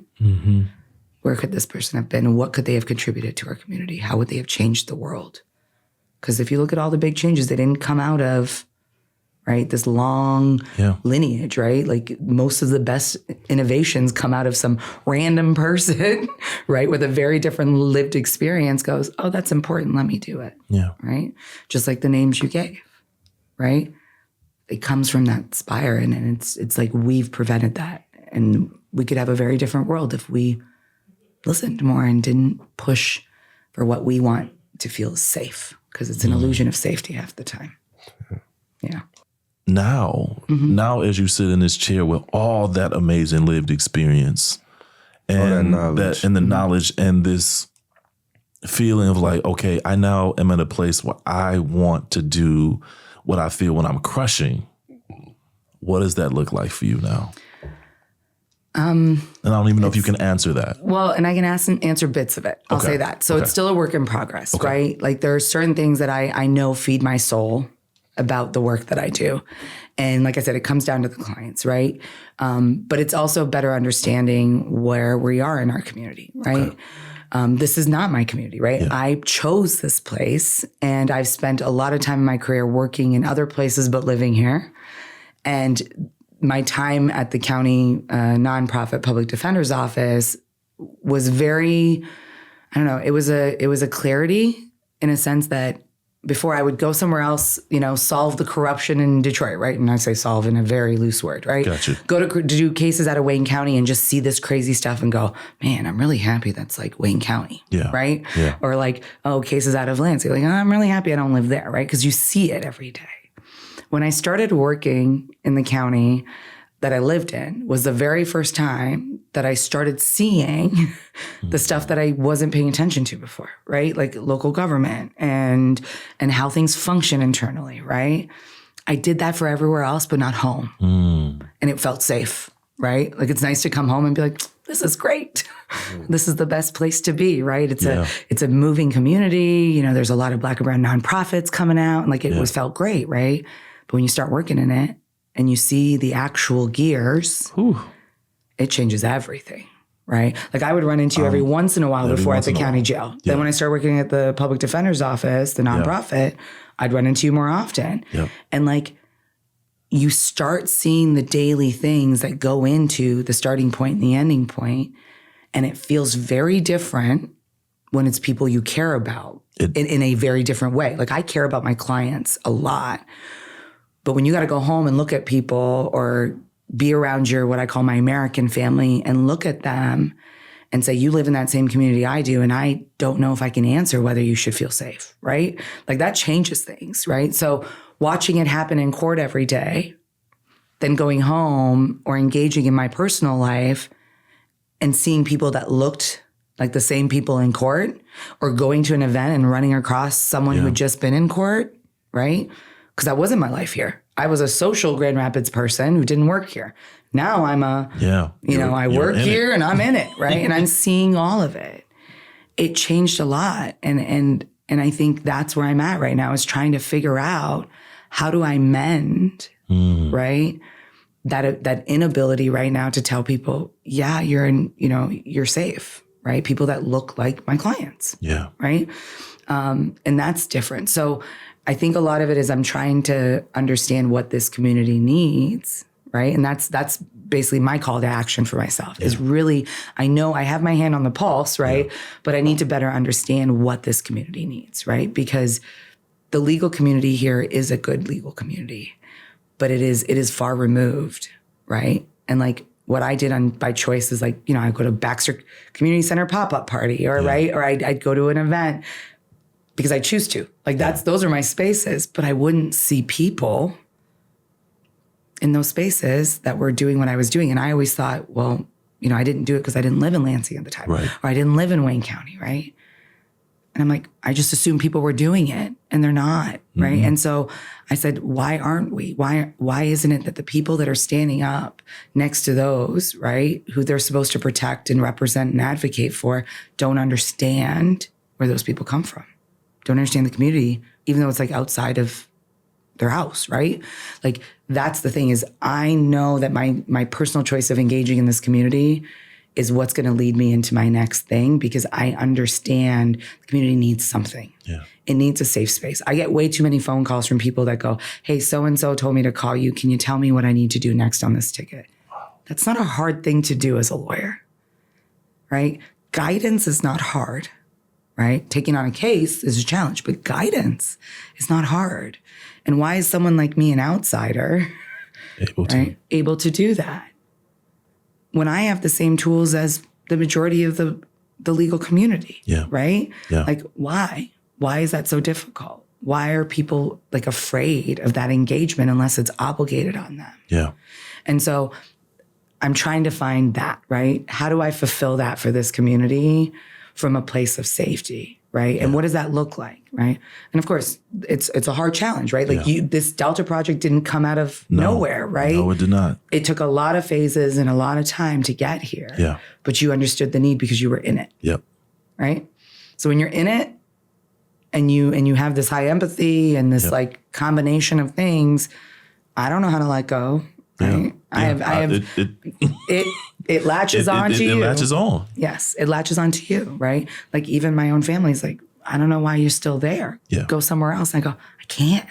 where could this person have been? What could they have contributed to our community? How would they have changed the world? Because if you look at all the big changes, they didn't come out of, right? This long Yeah. lineage, right? Like most of the best innovations come out of some random person, right? With a very different lived experience goes, oh, that's important. Let me do it. Yeah. Right. Just like the names you gave, right? It comes from that spire, and it's like we've prevented that. And we could have a very different world if we listened more and didn't push for what we want to feel safe, because it's an illusion of safety half the time. Yeah. Now as you sit in this chair with all that amazing lived experience and knowledge. the knowledge and this feeling of like, okay, I now am in a place where I want to do what I feel when I'm crushing. What does that look like for you now? And I don't even know if you can answer that. Well, and I can answer bits of it. I'll say that. So it's still a work in progress, right? Like there are certain things that I know feed my soul about the work that I do. And like I said, it comes down to the clients, right? But it's also better understanding where we are in our community, right? This is not my community, right? Yeah. I chose this place, and I've spent a lot of time in my career working in other places but living here. And my time at the county nonprofit public defender's office was very, I don't know, it was a clarity in a sense that before I would go somewhere else, solve the corruption in Detroit, right? And I say solve in a very loose word, right? Gotcha. Go to do cases out of Wayne County and just see this crazy stuff and go, man, I'm really happy that's like Wayne County, right? Yeah. Or like, oh, cases out of Lansing, like, oh, I'm really happy I don't live there, right? Because you see it every day. When I started working in the county that I lived in was the very first time that I started seeing the stuff that I wasn't paying attention to before, right? Like local government and how things function internally, right? I did that for everywhere else, but not home. And it felt safe, right? Like it's nice to come home and be like, this is great. This is the best place to be, right? It's a moving community. There's a lot of Black and brown nonprofits coming out, and like it was felt great, right? But when you start working in it and you see the actual gears, it changes everything, right? Like I would run into you every once in a while before at the county jail. Yeah. Then when I started working at the public defender's office, the nonprofit, I'd run into you more often. Yep. And like you start seeing the daily things that go into the starting point and the ending point, and it feels very different when it's people you care about in a very different way. Like I care about my clients a lot. But when you got to go home and look at people or be around your, what I call my American family, and look at them and say, you live in that same community I do, and I don't know if I can answer whether you should feel safe, right? Like that changes things, right? So watching it happen in court every day, then going home or engaging in my personal life and seeing people that looked like the same people in court, or going to an event and running across someone who had just been in court, right? Because that wasn't my life here. I was a social Grand Rapids person who didn't work here. Now I'm I work here and I'm in it, right? And I'm seeing all of it. It changed a lot. And I think that's where I'm at right now, is trying to figure out how do I mend, right? That inability right now to tell people, yeah, you're safe, right? People that look like my clients. Yeah. Right. And that's different. So I think a lot of it is I'm trying to understand what this community needs, right? And that's basically my call to action for myself is really, I know I have my hand on the pulse, right? But I need to better understand what this community needs, right? Because the legal community here is a good legal community, but it is far removed, right? And like what I did by choice is like, I go to Baxter Community Center pop-up party right? Or I'd go to an event because I choose to. Like those are my spaces, but I wouldn't see people in those spaces that were doing what I was doing. And I always thought, well, I didn't do it because I didn't live in Lansing at the time, right? Or I didn't live in Wayne County, right? And I'm like, I just assumed people were doing it, and they're not, right? And so I said, why aren't we? Why isn't it that the people that are standing up next to those, right, who they're supposed to protect and represent and advocate for, don't understand where those people come from? Don't understand the community, even though it's like outside of their house, right? Like that's the thing, is I know that my personal choice of engaging in this community is what's going to lead me into my next thing, because I understand the community needs something. Yeah. It needs a safe space. I get way too many phone calls from people that go, hey, so-and-so told me to call you. Can you tell me what I need to do next on this ticket? That's not a hard thing to do as a lawyer, right? Guidance is not hard, right? Taking on a case is a challenge, but guidance is not hard. And why is someone like me, an outsider, able to do that when I have the same tools as the majority of the legal community? Yeah. Right? Yeah. Like, why? Why is that so difficult? Why are people like afraid of that engagement unless it's obligated on them? Yeah. And so I'm trying to find that, right? How do I fulfill that for this community from a place of safety, right? And what does that look like, right? And of course, it's a hard challenge, right? Like this Delta project didn't come out of nowhere, right? No, it did not. It took a lot of phases and a lot of time to get here. Yeah. But you understood the need because you were in it. Yep. Right? So when you're in it and you have this high empathy and this like combination of things, I don't know how to let go. Right? Yeah. It latches on to you. It latches on. Yes, it latches on to you, right? Like even my own family's like, I don't know why you're still there. Yeah. Go somewhere else. And I go, I can't.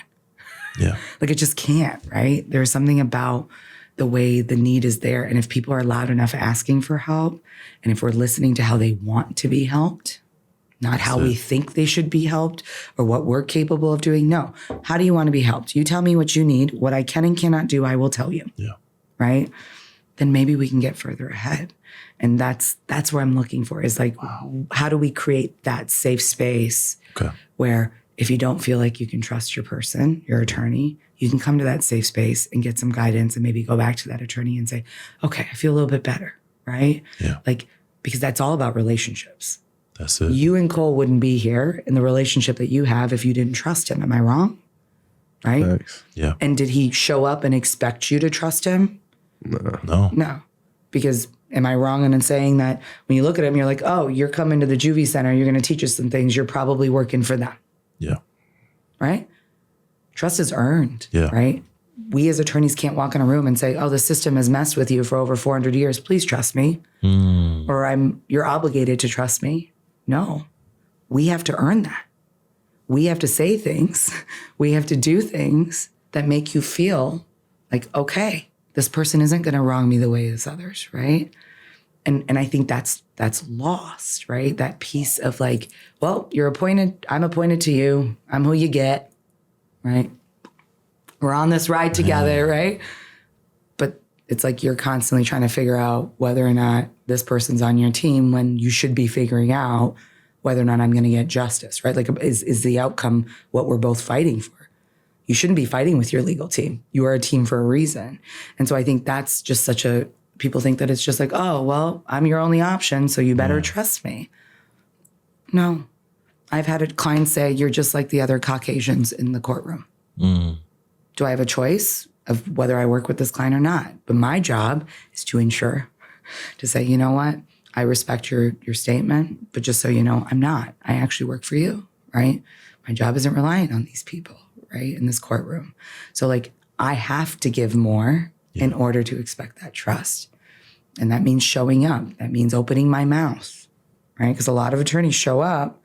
Yeah. Like it just can't, right? There's something about the way the need is there. And if people are loud enough asking for help, and if we're listening to how they want to be helped, not how we think they should be helped or what we're capable of doing. No. How do you want to be helped? You tell me what you need. What I can and cannot do, I will tell you. Yeah. Right? Then maybe we can get further ahead. And that's where I'm looking for is like, how do we create that safe space where if you don't feel like you can trust your person, your attorney, you can come to that safe space and get some guidance and maybe go back to that attorney and say, okay, I feel a little bit better. Right? Yeah. Like, because that's all about relationships. That's it. You and Cole wouldn't be here in the relationship that you have if you didn't trust him. Am I wrong? Right? Thanks. Yeah. And did he show up and expect you to trust him? No. No. Because am I wrong in saying that when you look at him, you're like, oh, you're coming to the juvie center. You're going to teach us some things. You're probably working for them. Yeah. Right? Trust is earned. Yeah. Right? We as attorneys can't walk in a room and say, oh, the system has messed with you for over 400 years. Please trust me. Or you're obligated to trust me. No, we have to earn that. We have to say things. We have to do things that make you feel like, okay, this person isn't going to wrong me the way as others, right? And I think that's lost, right? That piece of like, well, you're appointed, I'm appointed to you. I'm who you get, right? We're on this ride together, right? But it's like you're constantly trying to figure out whether or not this person's on your team when you should be figuring out whether or not I'm going to get justice, right? Like, is the outcome what we're both fighting for? You shouldn't be fighting with your legal team. You are a team for a reason. And so I think that's just people think that it's just like, oh, well, I'm your only option, so you better trust me. No. I've had a client say, you're just like the other Caucasians in the courtroom. Do I have a choice of whether I work with this client or not? But my job is to ensure, to say, you know what? I respect your statement, but just so you know, I'm not. I actually work for you, right? My job isn't reliant on these people, right, in this courtroom. So like, I have to give more in order to expect that trust. And that means showing up. That means opening my mouth, right? Because a lot of attorneys show up,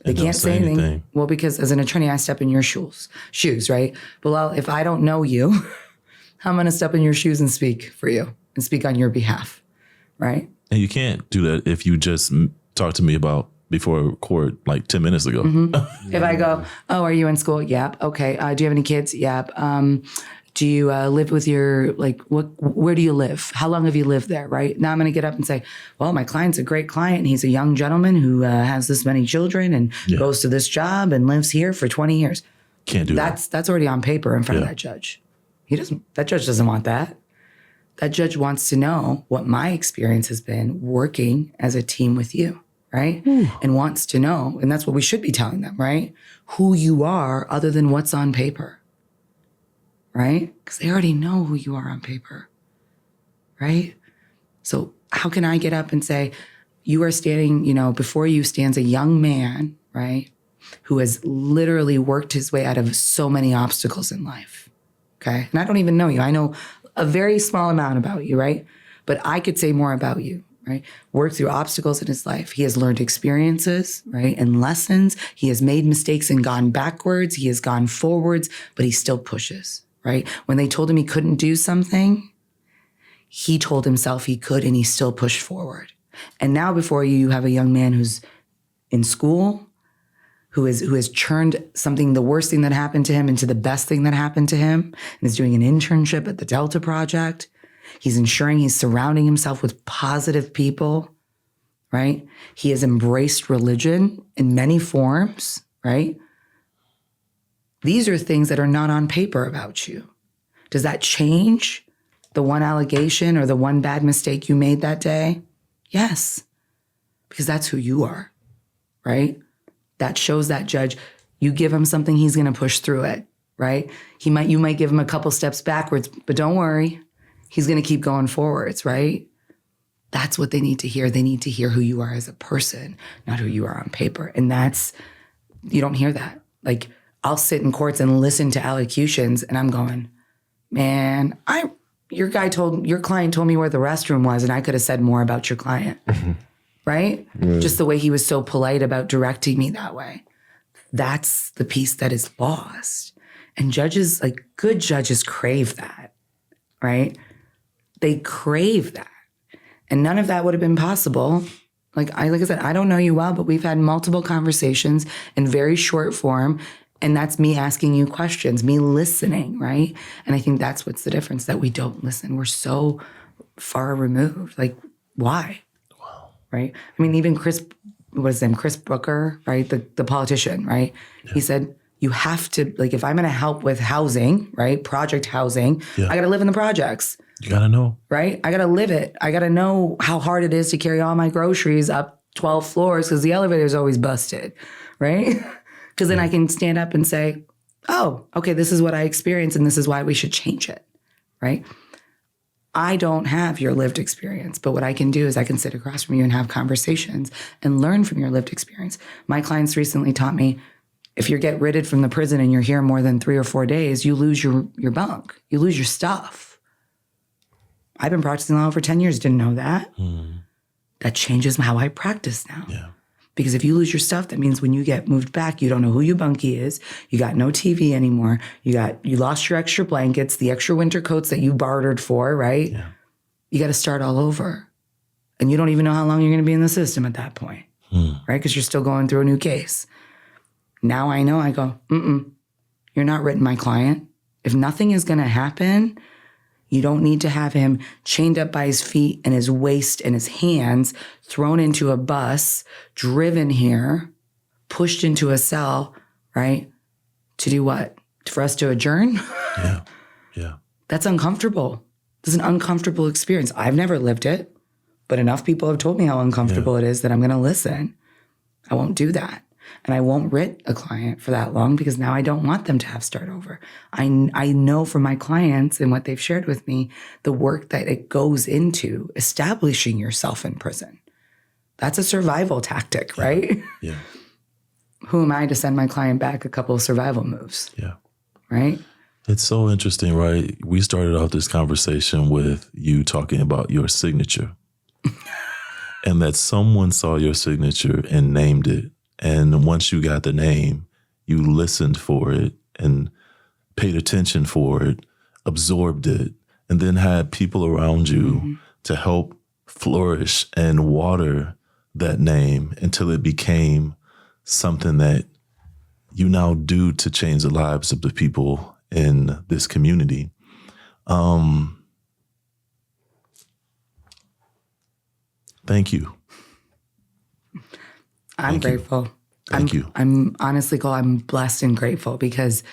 they can't say anything. Well, because as an attorney, I step in your shoes, right? Well, if I don't know you, how am I going to step in your shoes and speak for you and speak on your behalf, right? And you can't do that if you just talked to me about before court like 10 minutes ago. If I go, oh, are you in school? Yep. Okay. Do you have any kids? Yep. Do you live with your, like, where do you live? How long have you lived there, right? Now I'm going to get up and say, well, my client's a great client. He's a young gentleman who has this many children and goes to this job and lives here for 20 years. Can't do that. That's already on paper in front of that judge. That judge doesn't want that. That judge wants to know what my experience has been working as a team with you, right? And wants to know, and that's what we should be telling them, right? Who you are other than what's on paper, right? Because they already know who you are on paper, right? So how can I get up and say, you are standing, before you stands a young man, right? Who has literally worked his way out of so many obstacles in life, okay? And I don't even know you. I know a very small amount about you, right? But I could say more about you right? Worked through obstacles in his life. He has learned experiences, right? And lessons. He has made mistakes and gone backwards. He has gone forwards, but he still pushes, right? When they told him he couldn't do something, he told himself he could, and he still pushed forward. And now before you, you have a young man who's in school, who has churned something, the worst thing that happened to him, into the best thing that happened to him, and is doing an internship at the Delta Project. He's ensuring he's surrounding himself with positive people, right? He has embraced religion in many forms, right? These are things that are not on paper about you. Does that change the one allegation or the one bad mistake you made that day? Yes, because that's who you are, right? That shows that judge, you give him something, he's going to push through it, right? You might give him a couple steps backwards, but don't worry, he's going to keep going forwards, right? That's what they need to hear. They need to hear who you are as a person, not who you are on paper. And you don't hear that. Like, I'll sit in courts and listen to allocutions, and I'm going, man, your client told me where the restroom was, and I could have said more about your client. Right? Yeah. Just the way he was so polite about directing me that way. That's the piece that is lost. And judges, like good judges, crave that, right? They crave that. And none of that would have been possible. Like I said, I don't know you well, but we've had multiple conversations in very short form. And that's me asking you questions, me listening, right? And I think that's what's the difference, that we don't listen. We're so far removed. Like, why? Right? I mean, even Chris Booker, right? The politician, right? Yeah. He said, you have to, like, if I'm going to help with housing, right? Project housing, yeah. I got to live in the projects. You got to know. Right? I got to live it. I got to know how hard it is to carry all my groceries up 12 floors because the elevator is always busted, right? Because then I can stand up and say, oh, okay, this is what I experienced and this is why we should change it, right? I don't have your lived experience, but what I can do is I can sit across from you and have conversations and learn from your lived experience. My clients recently taught me, if you get writted from the prison and you're here more than 3 or 4 days, you lose your bunk. You lose your stuff. I've been practicing law for 10 years, didn't know that. That changes how I practice now. Yeah. Because if you lose your stuff, that means when you get moved back, you don't know who your bunkie is. You got no TV anymore. You lost your extra blankets, the extra winter coats that you bartered for, right? Yeah. You got to start all over. And you don't even know how long you're going to be in the system at that point, right? Because you're still going through a new case. Now I know, I go, you're not written my client. If nothing is going to happen, you don't need to have him chained up by his feet and his waist and his hands, thrown into a bus, driven here, pushed into a cell, right? To do what? For us to adjourn? Yeah, yeah. That's uncomfortable. It's an uncomfortable experience. I've never lived it, but enough people have told me how uncomfortable it is that I'm going to listen. I won't do that. And I won't writ a client for that long because now I don't want them to have start over. I know from my clients and what they've shared with me, the work that it goes into establishing yourself in prison. That's a survival tactic, right? Yeah. Who am I to send my client back a couple of survival moves? Yeah. Right? It's so interesting, right? We started off this conversation with you talking about your signature and that someone saw your signature and named it. And once you got the name, you listened for it and paid attention for it, absorbed it, and then had people around you to help flourish and water that name until it became something that you now do to change the lives of the people in this community. Thank you. I'm grateful. Thank you. I'm honestly, Cole, I'm blessed and grateful because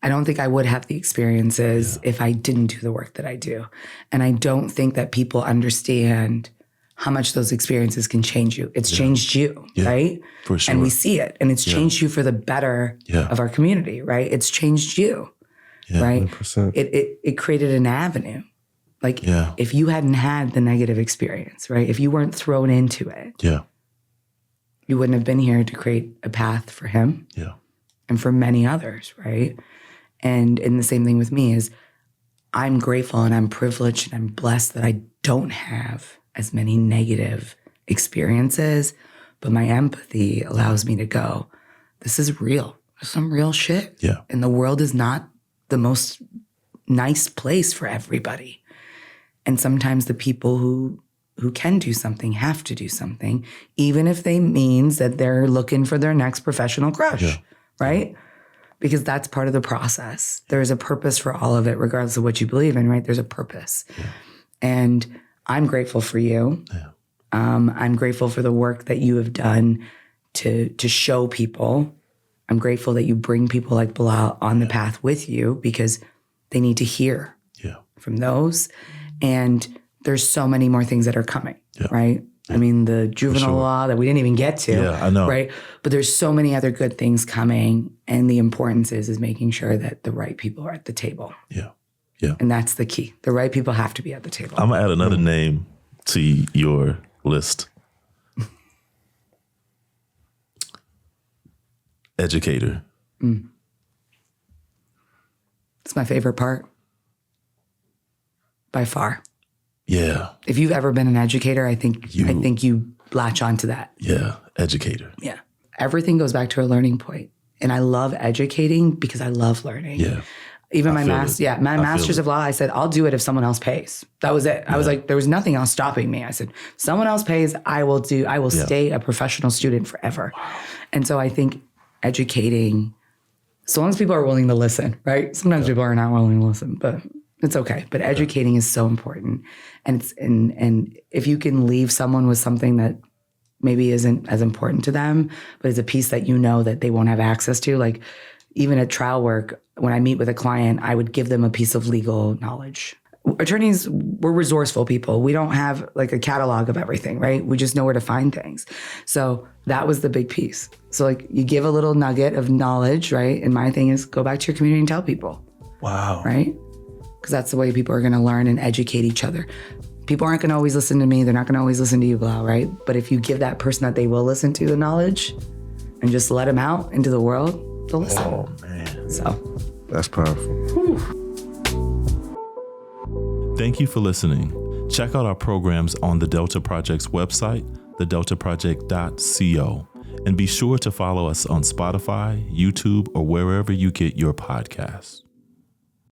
I don't think I would have the experiences if I didn't do the work that I do. And I don't think that people understand how much those experiences can change you. It's changed you, right? For sure. And we see it. And it's changed you for the better of our community, right? It's changed you, right? 100%. It created an avenue. Like if you hadn't had the negative experience, right? If you weren't thrown into it, you wouldn't have been here to create a path for him and for many others, right? And the same thing with me is I'm grateful and I'm privileged and I'm blessed that I don't have as many negative experiences, but my empathy allows me to go, this is real. There's some real shit. Yeah. And the world is not the most nice place for everybody. And sometimes the people who can do something have to do something, even if they means that they're looking for their next professional crush, right? Because that's part of the process. There's a purpose for all of it, regardless of what you believe in, right? There's a purpose. Yeah. And I'm grateful for you. Yeah. I'm grateful for the work that you have done to show people. I'm grateful that you bring people like Bilal on the path with you because they need to hear from those. And there's so many more things that are coming, right? Yeah. I mean, the juvenile law that we didn't even get to, I know. Right? But there's so many other good things coming. And the importance is making sure that the right people are at the table. Yeah. Yeah. And that's the key. The right people have to be at the table. I'm going to add another name to your list. Educator. It's my favorite part. By far. Yeah. If you've ever been an educator, I think you latch onto that. Yeah. Educator. Yeah. Everything goes back to a learning point. And I love educating because I love learning. Yeah. Even my master's of law, I said, I'll do it if someone else pays. That was it. I was like, there was nothing else stopping me. I said, someone else pays, I will stay a professional student forever. Wow. And so I think educating, so long as people are willing to listen, right? Sometimes people are not willing to listen, but it's okay. But educating is so important. And and if you can leave someone with something that maybe isn't as important to them, but is a piece that you know that they won't have access to, like even at trial work, when I meet with a client, I would give them a piece of legal knowledge. Attorneys, we're resourceful people. We don't have like a catalog of everything, right? We just know where to find things. So that was the big piece. So like you give a little nugget of knowledge, right? And my thing is go back to your community and tell people. Wow. Right? Because that's the way people are going to learn and educate each other. People aren't going to always listen to me. They're not going to always listen to you, Bilal, right? But if you give that person that they will listen to the knowledge and just let them out into the world, they'll listen. Oh, man. So that's powerful. Whew. Thank you for listening. Check out our programs on the Delta Project's website, thedeltaproject.co, and be sure to follow us on Spotify, YouTube, or wherever you get your podcasts.